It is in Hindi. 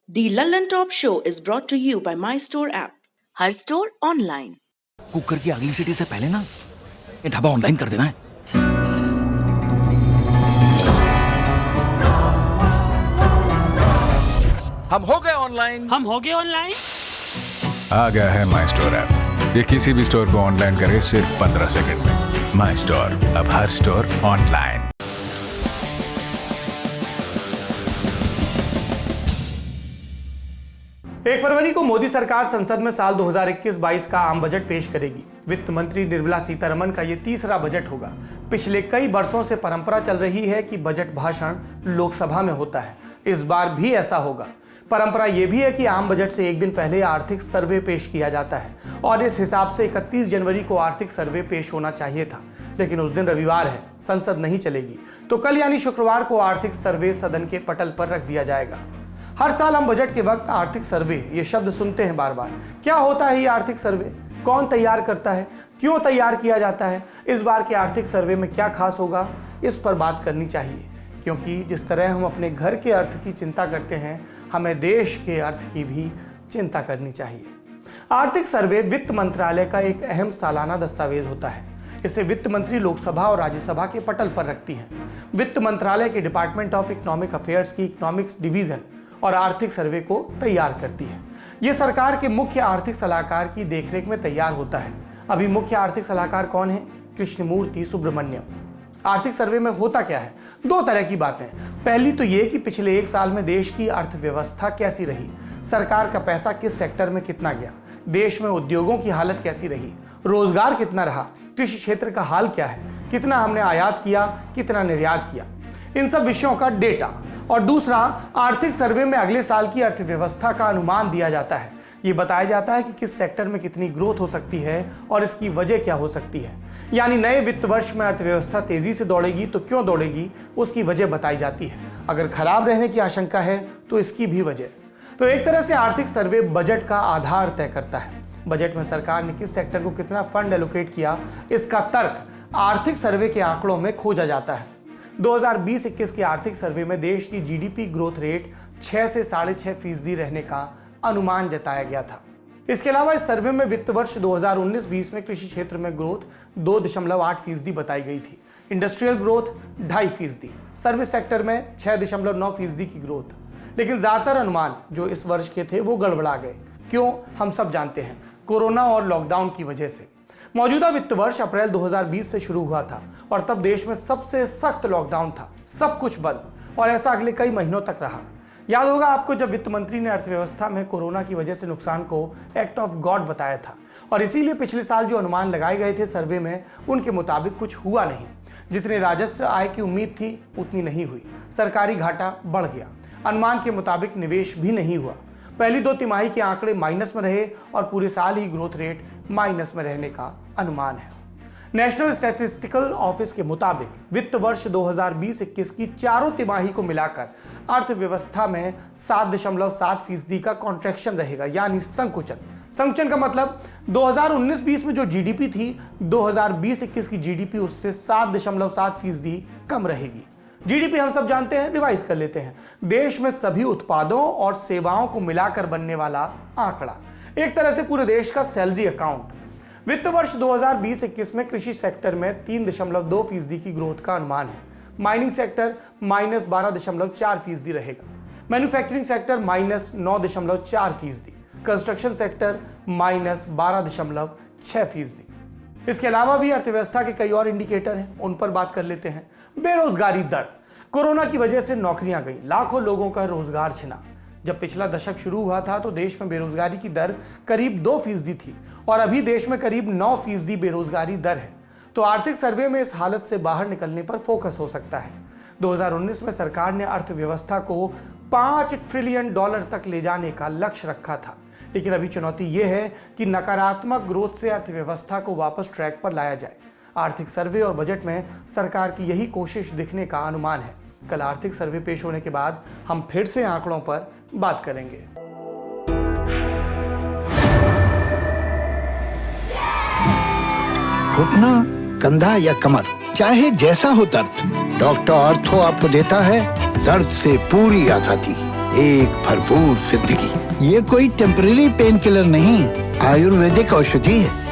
The London Top Show is brought to you by My Store app. Her store online. Cooker की अगली सीटी से पहले ना ये ढाबा ऑनलाइन कर देना है। हम हो गए ऑनलाइन। आ गया है माई स्टोर ऐप। ये किसी भी स्टोर को ऑनलाइन करे सिर्फ 15 सेकंड में। माई स्टोर, अब हर स्टोर ऑनलाइन। एक फरवरी को मोदी सरकार संसद में साल 2021-22 का आम बजट पेश करेगी। वित्त मंत्री निर्मला सीतारमण का ये तीसरा बजट होगा। पिछले कई वर्षों से परंपरा चल रही है कि बजट भाषण लोकसभा में होता है। इस बार भी ऐसा होगा। परंपरा यह भी है कि आम बजट से एक दिन पहले आर्थिक सर्वे पेश किया जाता है और इस हिसाब से 31 जनवरी को आर्थिक सर्वे पेश होना चाहिए था, लेकिन उस दिन रविवार है, संसद नहीं चलेगी, तो कल यानी शुक्रवार को आर्थिक सर्वे सदन के पटल पर रख दिया जाएगा। हर साल हम बजट के वक्त आर्थिक सर्वे ये शब्द सुनते हैं बार बार। क्या होता है ये आर्थिक सर्वे? कौन तैयार करता है? क्यों तैयार किया जाता है? इस बार के आर्थिक सर्वे में क्या खास होगा? इस पर बात करनी चाहिए, क्योंकि जिस तरह हम अपने घर के अर्थ की चिंता करते हैं, हमें देश के अर्थ की भी चिंता करनी चाहिए। आर्थिक सर्वे वित्त मंत्रालय का एक अहम सालाना दस्तावेज होता है। इसे वित्त मंत्री लोकसभा और राज्यसभा के पटल पर रखती है। वित्त मंत्रालय के डिपार्टमेंट ऑफ इकोनॉमिक अफेयर्स की इकोनॉमिक्स डिवीजन और आर्थिक सर्वे को तैयार करती है। यह सरकार के मुख्य आर्थिक सलाहकार की देखरेख में तैयार होता है। अभी मुख्य आर्थिक सलाहकार कौन है? कृष्णमूर्ति सुब्रमण्यम। आर्थिक सर्वे में होता क्या है? दो तरह की बातें। पहली तो ये कि पिछले एक साल में देश की अर्थव्यवस्था कैसी रही, सरकार का पैसा किस सेक्टर में कितना गया, देश में उद्योगों की हालत कैसी रही, रोजगार कितना रहा, कृषि क्षेत्र का हाल क्या है, कितना हमने आयात किया, कितना निर्यात किया, इन सब विषयों का डेटा। और दूसरा, आर्थिक सर्वे में अगले साल की अर्थव्यवस्था का अनुमान दिया जाता है। ये बताया जाता है कि किस सेक्टर में कितनी ग्रोथ हो सकती है और इसकी वजह क्या हो सकती है। यानी नए वित्त वर्ष में अर्थव्यवस्था तेजी से दौड़ेगी तो क्यों दौड़ेगी, उसकी वजह बताई जाती है। अगर खराब रहने की आशंका है तो इसकी भी वजह। तो एक तरह से आर्थिक सर्वे बजट का आधार तय करता है। बजट में सरकार ने किस सेक्टर को कितना फंड एलोकेट किया, इसका तर्क आर्थिक सर्वे के आंकड़ों में खोजा जाता है। 2020-21 के आर्थिक सर्वे में देश की जीडीपी ग्रोथ रेट 6 से 6.5% रहने का अनुमान जताया गया था। इसके अलावा इस सर्वे में वित्त वर्ष 2019-20 में कृषि क्षेत्र में ग्रोथ 2.8% बताई गई थी, इंडस्ट्रियल ग्रोथ 2.5%, सर्विस सेक्टर में 6.9% की ग्रोथ। लेकिन ज्यादातर अनुमान जो इस वर्ष के थे वो गड़बड़ा गए। क्यों? हम सब जानते हैं, कोरोना और लॉकडाउन की वजह से। मौजूदा वित्त वर्ष अप्रैल 2020 से शुरू हुआ था और तब देश में सबसे सख्त लॉकडाउन था, सब कुछ बंद, और ऐसा अगले कई महीनों तक रहा। याद होगा आपको जब वित्त मंत्री ने अर्थव्यवस्था में कोरोना की वजह से नुकसान को एक्ट ऑफ गॉड बताया था, और इसीलिए पिछले साल जो अनुमान लगाए गए थे सर्वे में, उनके मुताबिक कुछ हुआ नहीं। जितने राजस्व आय की उम्मीद थी उतनी नहीं हुई, सरकारी घाटा बढ़ गया, अनुमान के मुताबिक निवेश भी नहीं हुआ। पहली 2 तिमाही के आंकड़े माइनस में रहे और पूरे साल ही ग्रोथ रेट माइनस में रहने का अनुमान है। नेशनल स्टैटिस्टिकल ऑफिस के मुताबिक वित्त वर्ष 2020-21 की चारों तिमाही को मिलाकर अर्थव्यवस्था में 7.7% का कॉन्ट्रैक्शन रहेगा, यानी संकुचन। संकुचन का मतलब 2019-20 में जो जीडीपी थी, 2020-21 की जीडीपी उससे 7.7% कम रहेगी। जीडीपी हम सब जानते हैं, रिवाइज कर लेते हैं, देश में सभी उत्पादों और सेवाओं को मिलाकर बनने वाला आंकड़ा, एक तरह से पूरे देश का सैलरी अकाउंट। वित्त वर्ष 2020-21 में कृषि सेक्टर में 3.2% की ग्रोथ का अनुमान है। माइनिंग सेक्टर -12.4% रहेगा, मैन्युफैक्चरिंग सेक्टर -9.4%, कंस्ट्रक्शन सेक्टर -12.6%। इसके अलावा भी अर्थव्यवस्था के कई और इंडिकेटर हैं, उन पर बात कर लेते हैं। बेरोजगारी दर, कोरोना की वजह से नौकरियां गई, लाखों लोगों का रोजगार छिना। जब पिछला दशक शुरू हुआ था तो देश में बेरोजगारी की दर करीब 2% थी और अभी देश में करीब 9% बेरोजगारी दर है। तो आर्थिक सर्वे में इस हालत से बाहर निकलने पर फोकस हो सकता है। 2019 में सरकार ने अर्थव्यवस्था को $5 ट्रिलियन तक ले जाने का लक्ष्य रखा था, लेकिन अभी चुनौती यह है कि नकारात्मक ग्रोथ से अर्थव्यवस्था को वापस ट्रैक पर लाया जाए। आर्थिक सर्वे और बजट में सरकार की यही कोशिश दिखने का अनुमान है। कल आर्थिक सर्वे पेश होने के बाद हम फिर से आंकड़ों पर बात करेंगे। घुटना, कंधा या कमर, चाहे जैसा हो दर्द, डॉक्टर ऑर्थो आपको देता है दर्द से पूरी आजादी। एक भरपूर जिंदगी। ये कोई टेम्परेरी पेन किलर नहीं, आयुर्वेदिक औषधि है।